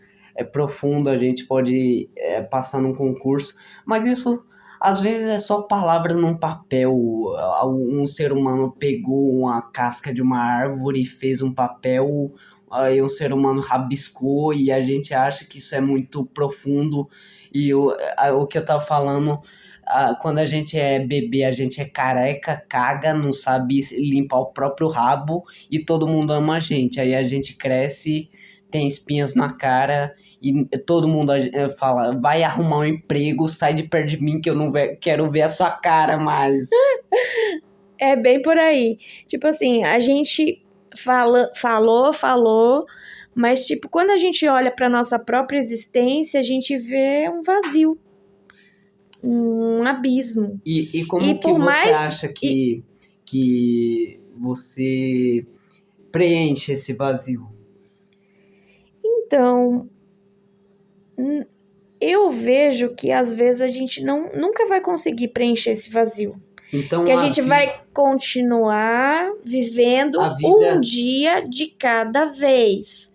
profundo, a gente pode passar num concurso, mas isso às vezes é só palavra num papel. Um ser humano pegou uma casca de uma árvore e fez um papel, aí um ser humano rabiscou e a gente acha que isso é muito profundo. E o que eu tava falando, quando a gente é bebê, a gente é careca, caga, não sabe limpar o próprio rabo e todo mundo ama a gente. Aí a gente cresce, tem espinhas na cara e todo mundo fala, vai arrumar um emprego, sai de perto de mim que eu não quero ver a sua cara mais. É bem por aí. Tipo assim, a gente falou, mas quando a gente olha para nossa própria existência, a gente vê um vazio, um abismo. E como que você acha que você preenche esse vazio? Então, eu vejo que às vezes a gente nunca vai conseguir preencher esse vazio. Então, que a gente vai continuar vivendo um dia de cada vez.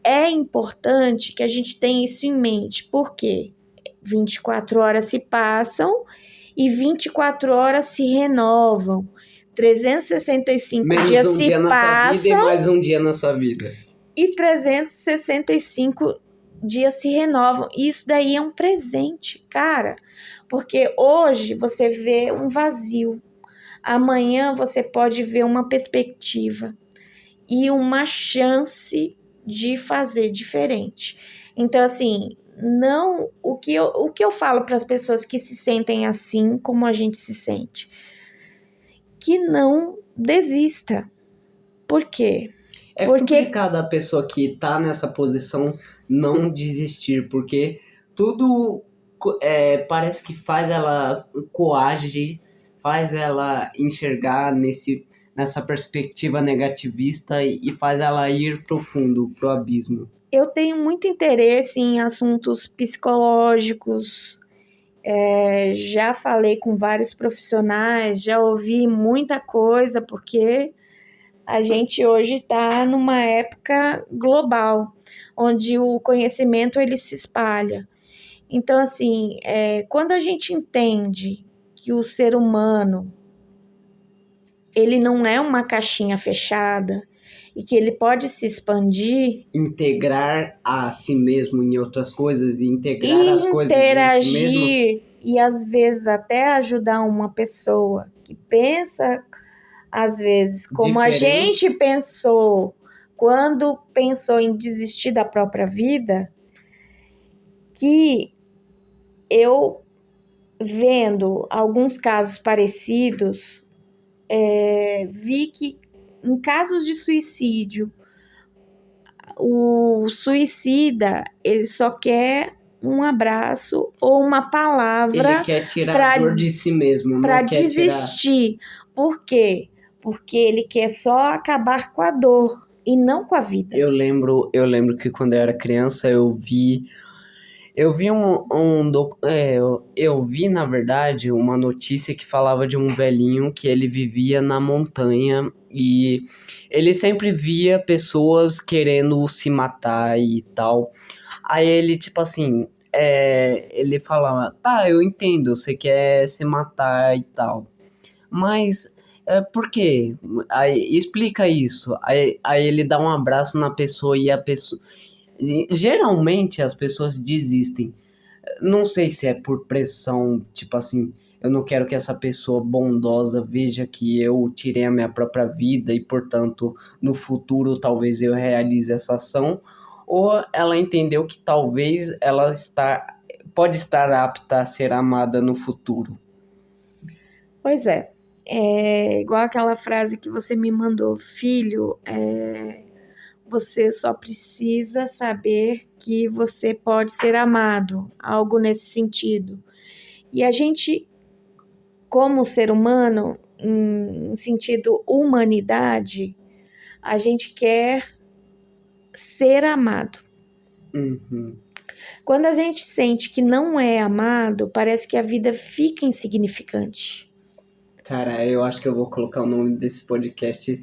É importante que a gente tenha isso em mente, porque 24 horas se passam e 24 horas se renovam. 365 dias se passam. E mais um dia na sua vida. E 365 dias se renovam. E isso daí é um presente, cara. Porque hoje você vê um vazio. Amanhã você pode ver uma perspectiva e uma chance de fazer diferente. Então, assim, não o que eu falo para as pessoas que se sentem assim como a gente se sente, que não desista. Por quê? Porque complicado a pessoa que tá nessa posição não desistir, porque tudo parece que faz ela coage, faz ela enxergar nessa perspectiva negativista e faz ela ir profundo, pro abismo. Eu tenho muito interesse em assuntos psicológicos, já falei com vários profissionais, já ouvi muita coisa, porque a gente hoje está numa época global, onde o conhecimento ele se espalha. Então, assim, quando a gente entende que o ser humano ele não é uma caixinha fechada e que ele pode se expandir. Integrar a si mesmo em outras coisas e integrar as coisas em si mesmo. Interagir e às vezes até ajudar uma pessoa que pensa, às vezes, como a gente pensou quando pensou em desistir da própria vida, que eu, vendo alguns casos parecidos, vi que em casos de suicídio, o suicida, ele só quer um abraço ou uma palavra. Ele quer tirar a dor de si mesmo, para desistir. Por quê? Porque ele quer só acabar com a dor e não com a vida. Eu lembro que quando eu era criança eu vi eu vi, na verdade, uma notícia que falava de um velhinho que ele vivia na montanha e ele sempre via pessoas querendo se matar e tal. Aí ele, tipo assim, ele falava, tá, eu entendo, você quer se matar e tal, mas por quê? Aí, explica isso. Aí ele dá um abraço na pessoa e a pessoa... Geralmente as pessoas desistem. Não sei se é por pressão, tipo assim, eu não quero que essa pessoa bondosa veja que eu tirei a minha própria vida e, portanto, no futuro talvez eu realize essa ação, ou ela entendeu que talvez ela pode estar apta a ser amada no futuro. Pois é. É igual aquela frase que você me mandou, filho, você só precisa saber que você pode ser amado, algo nesse sentido. E a gente, como ser humano, em sentido humanidade, a gente quer ser amado. Uhum. Quando a gente sente que não é amado, parece que a vida fica insignificante. Cara, eu acho que eu vou colocar o nome desse podcast,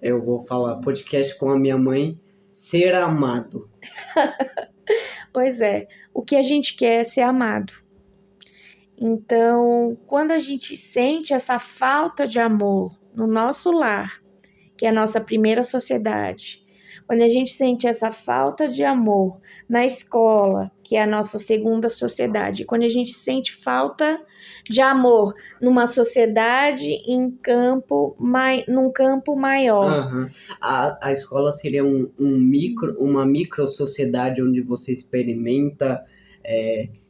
eu vou falar podcast com a minha mãe, ser amado. Pois é, o que a gente quer é ser amado. Então, quando a gente sente essa falta de amor no nosso lar, que é a nossa primeira sociedade, quando a gente sente essa falta de amor na escola, que é a nossa segunda sociedade, quando a gente sente falta de amor numa sociedade num campo maior. Uhum. A escola seria uma micro sociedade onde você experimenta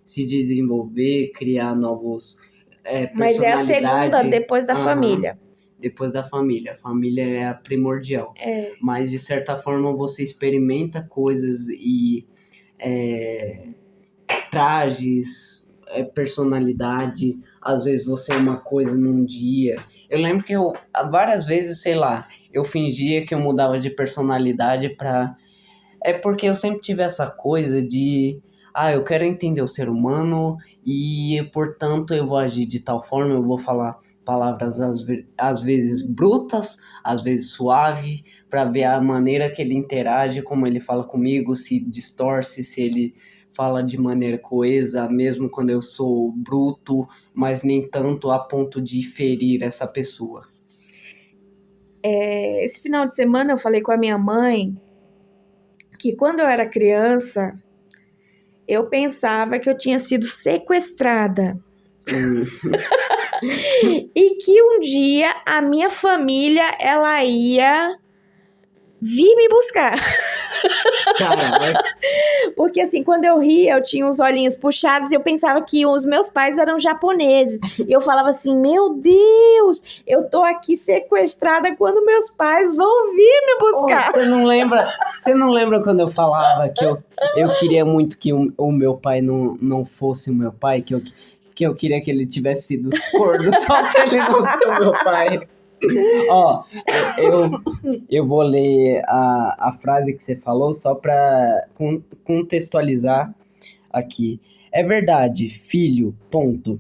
se desenvolver, criar novos personalidades. Mas é a segunda depois da família. Depois da família. A família é a primordial. Mas, de certa forma, você experimenta coisas e trajes, personalidade. Às vezes você é uma coisa num dia. Eu lembro que várias vezes, sei lá, eu fingia que eu mudava de personalidade pra... É porque eu sempre tive essa coisa de... eu quero entender o ser humano e, portanto, eu vou agir de tal forma, eu vou falar palavras às vezes brutas, às vezes suave, para ver a maneira que ele interage, como ele fala comigo, se distorce, se ele fala de maneira coesa, mesmo quando eu sou bruto, mas nem tanto a ponto de ferir essa pessoa. Esse final de semana eu falei com a minha mãe que quando eu era criança, eu pensava que eu tinha sido sequestrada. E que um dia a minha família, ela ia vir me buscar. Caralho. Porque assim, quando eu ria, eu tinha os olhinhos puxados e eu pensava que os meus pais eram japoneses. E eu falava assim, meu Deus, eu tô aqui sequestrada quando meus pais vão vir me buscar. Você não lembra quando eu falava que eu queria muito que o meu pai não fosse o meu pai? Que eu queria que ele tivesse sido corno só pra ele não ser o meu pai. Ó, eu vou ler a frase que você falou só para contextualizar aqui. É verdade, filho, ponto.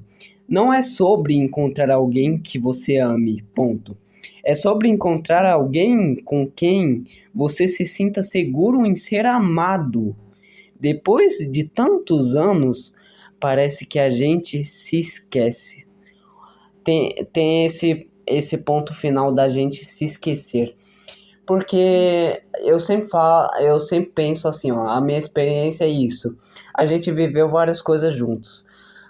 Não é sobre encontrar alguém que você ame, ponto. É sobre encontrar alguém com quem você se sinta seguro em ser amado. Depois de tantos anos, parece que a gente se esquece. Tem esse ponto final da gente se esquecer. Porque eu sempre penso assim, ó, a minha experiência é isso. A gente viveu várias coisas juntos.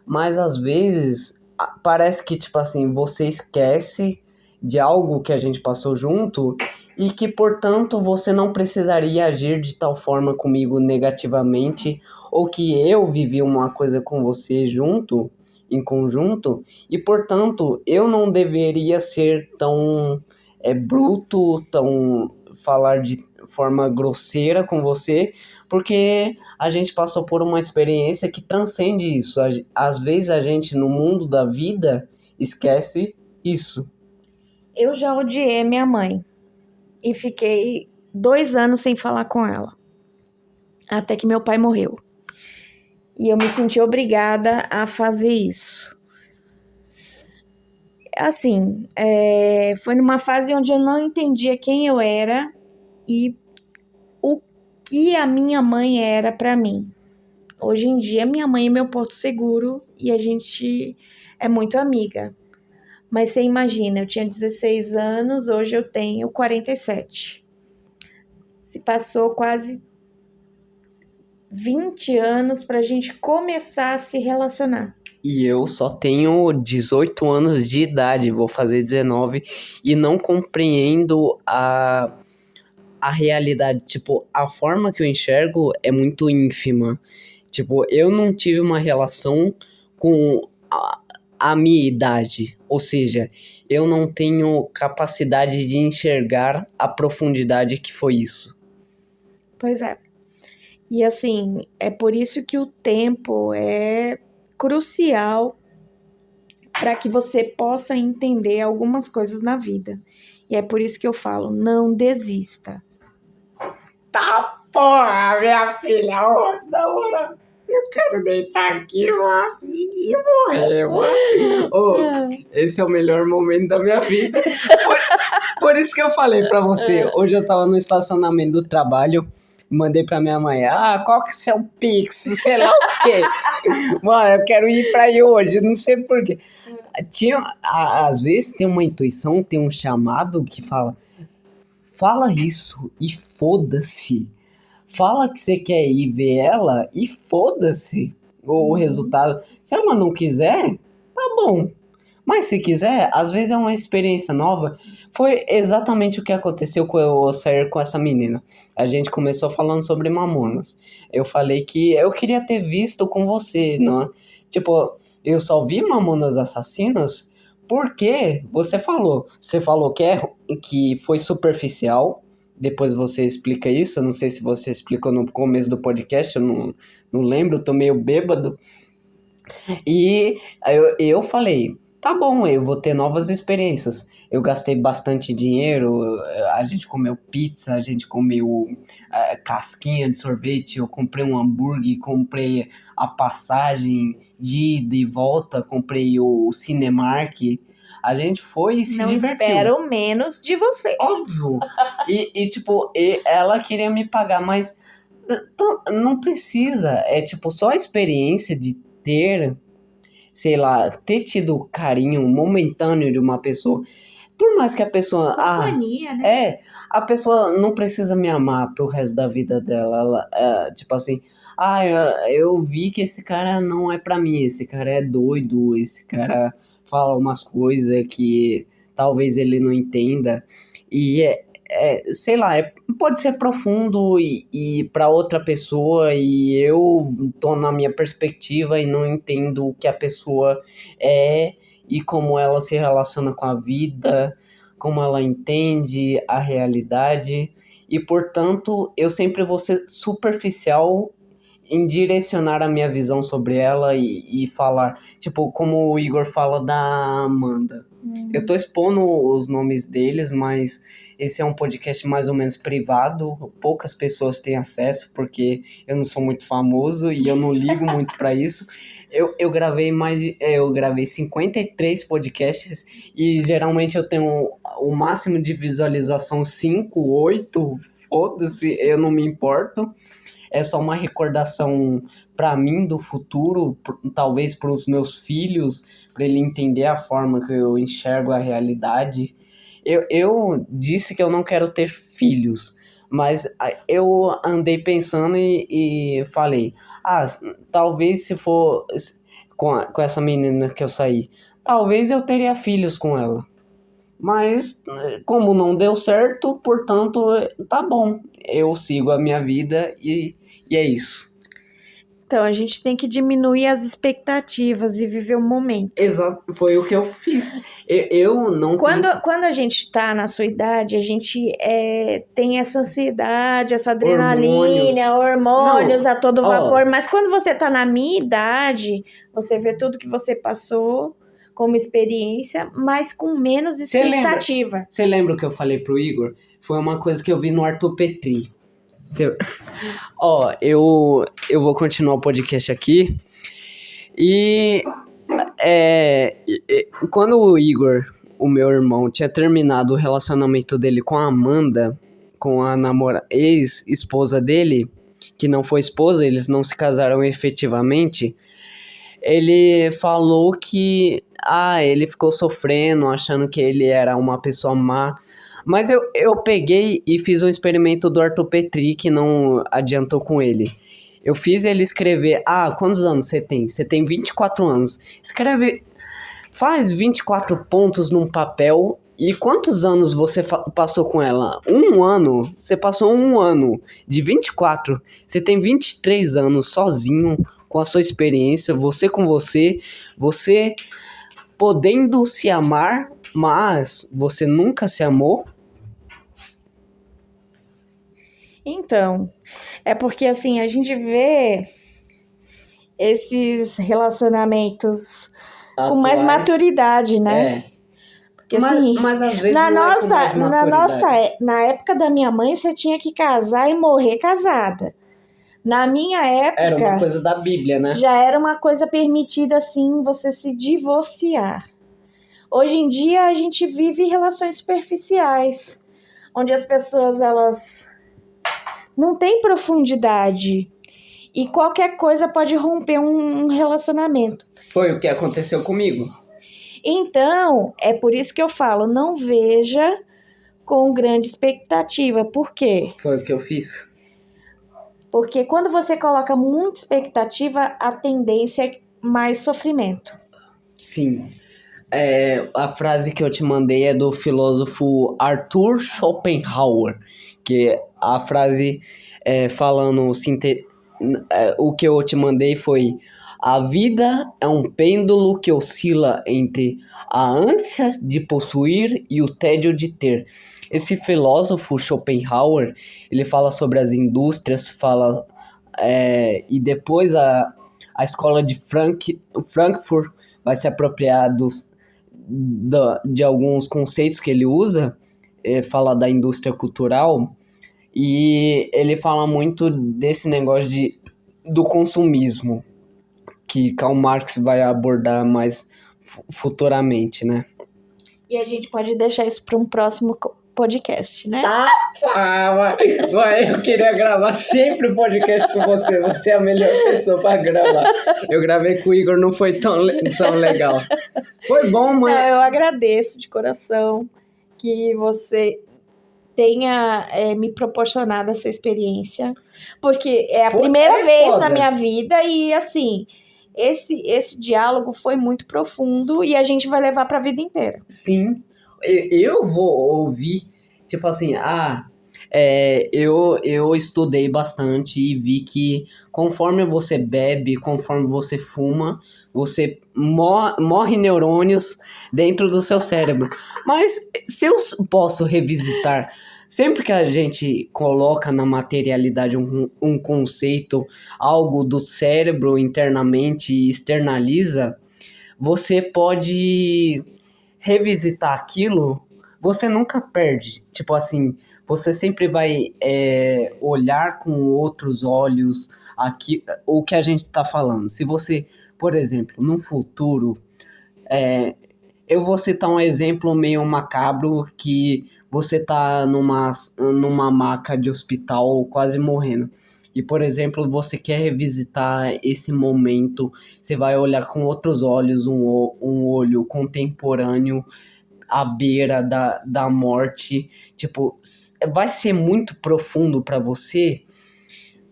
Mas às vezes parece que, tipo assim, você esquece de algo que a gente passou junto e que, portanto, você não precisaria agir de tal forma comigo negativamente, ou que eu vivi uma coisa com você junto, em conjunto, e, portanto, eu não deveria ser tão bruto, tão falar de forma grosseira com você, porque a gente passou por uma experiência que transcende isso. Às vezes a gente, no mundo da vida, esquece isso. Eu já odiei minha mãe e fiquei 2 anos sem falar com ela, até que meu pai morreu. E eu me senti obrigada a fazer isso. Assim, foi numa fase onde eu não entendia quem eu era e o que a minha mãe era pra mim. Hoje em dia, minha mãe é meu porto seguro e a gente é muito amiga. Mas você imagina, eu tinha 16 anos, hoje eu tenho 47. Se passou quase 20 anos pra gente começar a se relacionar. E eu só tenho 18 anos de idade, vou fazer 19, e não compreendo a realidade. Tipo, a forma que eu enxergo é muito ínfima. Tipo, eu não tive uma relação com a minha idade. Ou seja, eu não tenho capacidade de enxergar a profundidade que foi isso. Pois é. E assim, é por isso que o tempo é crucial para que você possa entender algumas coisas na vida. E é por isso que eu falo, não desista. Tá, porra, minha filha, ô, da hora. Eu quero deitar aqui, ó, e morrer, mano. Oh, esse é o melhor momento da minha vida. Por isso que eu falei pra você. Hoje eu tava no estacionamento do trabalho, mandei pra minha mãe, qual que é o seu Pix, sei lá o quê. Mano, eu quero ir pra aí hoje, não sei porquê. Às vezes tem uma intuição, tem um chamado que fala isso e foda-se. Fala que você quer ir ver ela e foda-se o resultado. Se ela não quiser, tá bom. Mas se quiser, às vezes é uma experiência nova. Foi exatamente o que aconteceu com eu sair com essa menina. A gente começou falando sobre Mamonas. Eu falei que eu queria ter visto com você, não é? Tipo, eu só vi Mamonas Assassinas porque você falou. Você falou que foi superficial. Depois você explica isso. Eu não sei se você explicou no começo do podcast. Eu não lembro, eu tô meio bêbado. E eu falei, tá bom, eu vou ter novas experiências. Eu gastei bastante dinheiro, a gente comeu pizza, a gente comeu casquinha de sorvete, eu comprei um hambúrguer, comprei a passagem de ida e volta, comprei o Cinemark. A gente foi e se divertiu. Não espero menos de você. Óbvio. Tipo, ela queria me pagar, mas não precisa. É tipo, só a experiência de ter, sei lá, ter tido carinho momentâneo de uma pessoa. Por mais que a pessoa... Companhia, né? A pessoa não precisa me amar pro resto da vida dela. Ela, tipo assim, eu vi que esse cara não é pra mim, esse cara é doido, esse cara fala umas coisas que talvez ele não entenda. E sei lá, pode ser profundo e para outra pessoa, e eu tô na minha perspectiva e não entendo o que a pessoa é e como ela se relaciona com a vida, como ela entende a realidade, e portanto eu sempre vou ser superficial em direcionar a minha visão sobre ela e falar, tipo, como o Igor fala da Amanda. Eu tô expondo os nomes deles, mas esse é um podcast mais ou menos privado, poucas pessoas têm acesso, porque eu não sou muito famoso e eu não ligo muito pra isso. Eu gravei 53 podcasts e geralmente eu tenho o máximo de visualização 5, 8, foda-se, eu não me importo. É só uma recordação para mim do futuro, talvez para os meus filhos, para ele entender a forma que eu enxergo a realidade. Eu disse que eu não quero ter filhos, mas eu andei pensando e falei, talvez se for com essa menina que eu saí, talvez eu teria filhos com ela. Mas, como não deu certo, portanto, tá bom. Eu sigo a minha vida e é isso. Então, a gente tem que diminuir as expectativas e viver o momento. Exato, foi o que eu fiz. Eu não... Quando a gente tá na sua idade, a gente tem essa ansiedade, essa adrenalina, hormônios a todo vapor. Mas quando você tá na minha idade, você vê tudo que você passou como experiência, mas com menos expectativa. Você lembra o que eu falei pro Igor? Foi uma coisa que eu vi no Arthur Petri. Eu vou continuar o podcast aqui. E quando o Igor, o meu irmão, tinha terminado o relacionamento dele com a Amanda, com a ex-esposa dele, que não foi esposa, eles não se casaram efetivamente, ele falou que ele ficou sofrendo, achando que ele era uma pessoa má. Mas eu peguei e fiz um experimento do Arthur Petri que não adiantou com ele. Eu fiz ele escrever, quantos anos você tem? Você tem 24 anos. Faz 24 pontos num papel e quantos anos você passou com ela? 1 ano? Você passou 1 ano de 24. Você tem 23 anos sozinho, com a sua experiência, você com você podendo se amar, mas você nunca se amou? Então, é porque assim, a gente vê esses relacionamentos com mais maturidade, né? Porque assim, mas às vezes na época da minha mãe, você tinha que casar e morrer casada. Na minha época... Era uma coisa da Bíblia, né? Já era uma coisa permitida, assim, você se divorciar. Hoje em dia, a gente vive relações superficiais, onde as pessoas, elas não têm profundidade. E qualquer coisa pode romper um relacionamento. Foi o que aconteceu comigo. Então, é por isso que eu falo, não veja com grande expectativa. Por quê? Foi o que eu fiz. Porque quando você coloca muita expectativa, a tendência é mais sofrimento. Sim. A frase que eu te mandei é do filósofo Arthur Schopenhauer, que a frase falando, o que eu te mandei foi: a vida é um pêndulo que oscila entre a ânsia de possuir e o tédio de ter. Esse filósofo Schopenhauer, ele fala sobre as indústrias, e depois a escola de Frankfurt vai se apropriar de alguns conceitos que ele usa, fala da indústria cultural, e ele fala muito desse negócio do consumismo, que Karl Marx vai abordar mais futuramente, né? E a gente pode deixar isso para um próximo podcast, né? Eu queria gravar sempre um podcast com você. Você é a melhor pessoa para gravar. Eu gravei com o Igor, não foi tão legal. Foi bom, mãe. Eu agradeço de coração que você tenha me proporcionado essa experiência, porque é a primeira vez na minha vida e assim, esse diálogo foi muito profundo e a gente vai levar para a vida inteira. Sim, eu vou ouvir, tipo assim, eu estudei bastante e vi que conforme você bebe, conforme você fuma, você morre neurônios dentro do seu cérebro. Mas se eu posso revisitar, sempre que a gente coloca na materialidade um conceito, algo do cérebro internamente e externaliza, você pode revisitar aquilo, você nunca perde. Tipo assim, você sempre vai olhar com outros olhos aqui, o que a gente está falando. Se você, por exemplo, no futuro, eu vou citar um exemplo meio macabro, que você tá numa maca de hospital quase morrendo. E, por exemplo, você quer revisitar esse momento, você vai olhar com outros olhos, um olho contemporâneo, à beira da morte, tipo, vai ser muito profundo para você,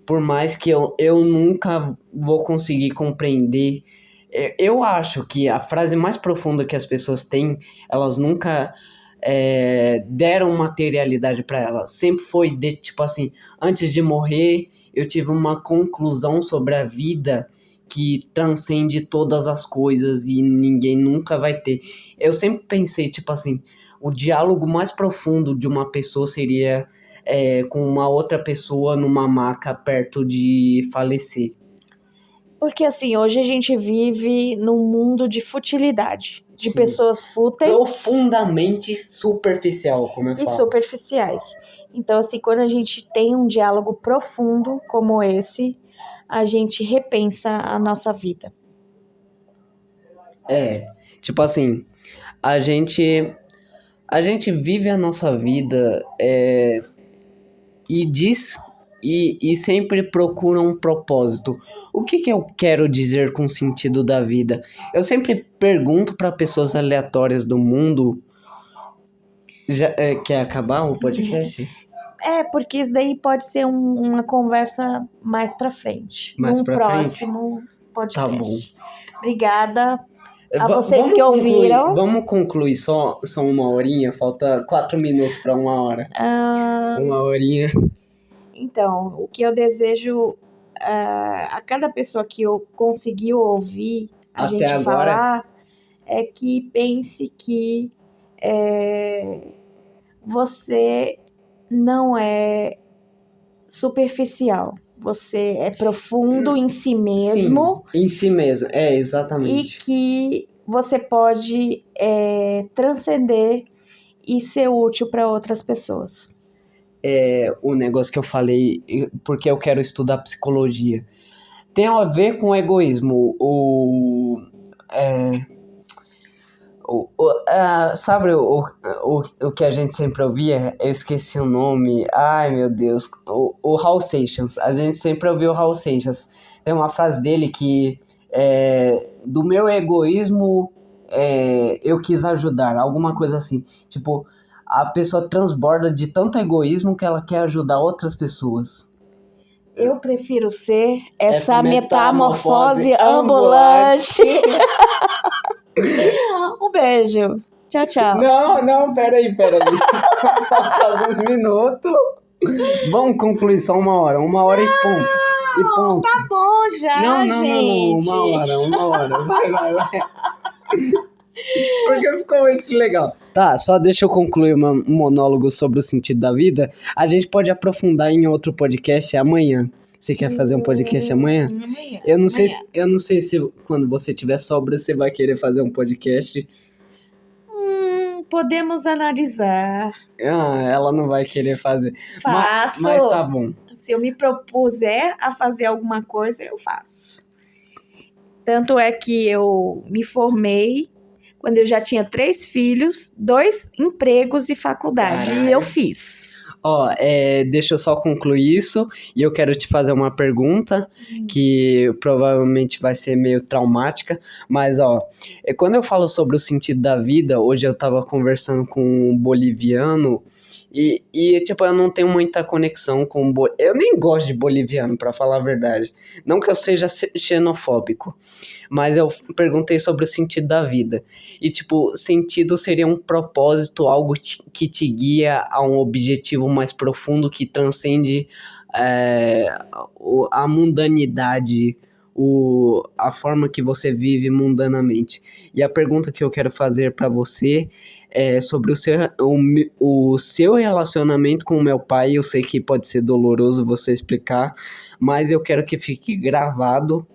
por mais que eu nunca vou conseguir compreender. Eu acho que a frase mais profunda que as pessoas têm, elas nunca deram materialidade para elas. Sempre foi de tipo assim, antes de morrer, eu tive uma conclusão sobre a vida que transcende todas as coisas e ninguém nunca vai ter. Eu sempre pensei, tipo assim, o diálogo mais profundo de uma pessoa seria com uma outra pessoa numa maca perto de falecer. Porque assim, hoje a gente vive num mundo de futilidade, de Sim. Pessoas fúteis. Profundamente superficial, como eu e falo. superficiais. Então, assim, quando a gente tem um diálogo profundo como esse, a gente repensa a nossa vida. Tipo assim, a gente vive a nossa vida e sempre procura um propósito. O que eu quero dizer com o sentido da vida? Eu sempre pergunto para pessoas aleatórias do mundo. Quer acabar o podcast? Porque isso daí pode ser uma conversa mais pra frente. Mais pra próximo podcast. Tá bom. Obrigada a vocês que ouviram. Vamos concluir só uma horinha. Falta 4 minutos para 1 hora. Uma horinha. Então, o que eu desejo a cada pessoa que conseguiu ouvir a Até gente agora falar é que pense que você não é superficial. Você é profundo em si mesmo. Sim, em si mesmo. Exatamente. E que você pode transcender e ser útil para outras pessoas. O negócio que eu falei, porque eu quero estudar psicologia, tem a ver com egoísmo. Sabe o que a gente sempre ouvia? Eu esqueci o nome. Ai, meu Deus. O Hal Seixas. A gente sempre ouviu o Hal Seixas. Tem uma frase dele que do meu egoísmo eu quis ajudar. Alguma coisa assim. Tipo, a pessoa transborda de tanto egoísmo que ela quer ajudar outras pessoas. Eu prefiro ser essa metamorfose ambulante. Um beijo. Tchau, tchau. Não, peraí. Falta alguns minutos. Vamos concluir só 1 hora. 1 hora e ponto. Tá bom já, gente. Não, 1 hora. Vai. Porque ficou muito legal. Tá, só deixa eu concluir um monólogo sobre o sentido da vida. A gente pode aprofundar em outro podcast amanhã. Você quer fazer um podcast amanhã? Amanhã. Eu não sei se quando você tiver sobra você vai querer fazer um podcast. Podemos analisar. Ela não vai querer fazer. Faço. Mas tá bom. Se eu me propuser a fazer alguma coisa, eu faço. Tanto é que eu me formei quando eu já tinha 3 filhos, 2 empregos e faculdade. Caralho. E eu fiz. Deixa eu só concluir isso. E eu quero te fazer uma pergunta que provavelmente vai ser meio traumática. Mas, quando eu falo sobre o sentido da vida, hoje eu tava conversando com um boliviano e tipo, eu não tenho muita conexão com... Eu nem gosto de boliviano, pra falar a verdade. Não que eu seja xenofóbico, mas eu perguntei sobre o sentido da vida. E, tipo, sentido seria um propósito, algo que te guia a um objetivo mais profundo que transcende a mundanidade, a forma que você vive mundanamente. E a pergunta que eu quero fazer para você é sobre o seu relacionamento com o meu pai. Eu sei que pode ser doloroso você explicar, mas eu quero que fique gravado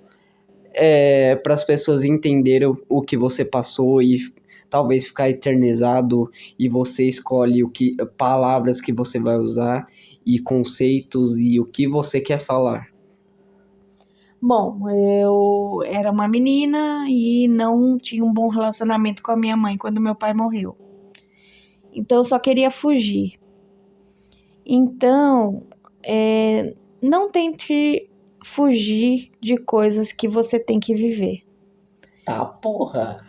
para as pessoas entenderem o que você passou e talvez ficar eternizado, e você escolhe palavras que você vai usar e conceitos e o que você quer falar. Bom, eu era uma menina e não tinha um bom relacionamento com a minha mãe quando meu pai morreu. Então eu só queria fugir. Então, não tente fugir de coisas que você tem que viver. Tá, porra.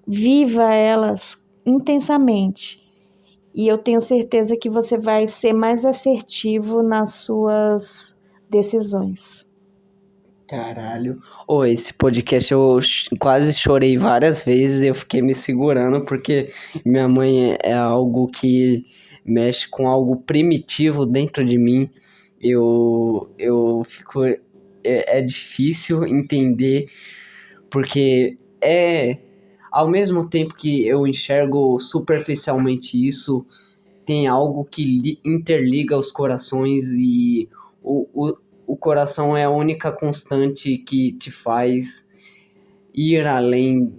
Viva elas intensamente. E eu tenho certeza que você vai ser mais assertivo nas suas decisões. Caralho. Esse podcast eu quase chorei várias vezes, eu fiquei me segurando porque minha mãe é algo que mexe com algo primitivo dentro de mim. Eu fico... É difícil entender porque ao mesmo tempo que eu enxergo superficialmente isso, tem algo que interliga os corações e o coração é a única constante que te faz ir além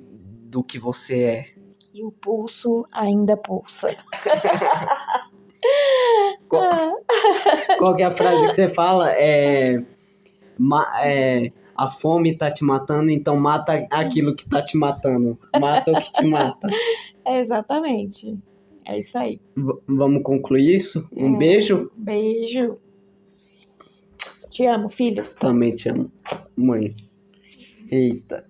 do que você é. E o pulso ainda pulsa. Qual que é a frase que você fala? A fome tá te matando, então mata aquilo que tá te matando. Mata o que te mata. Exatamente. É isso aí. Vamos concluir isso? Um beijo? Beijo. Te amo, filho. Também te amo, mãe. Eita.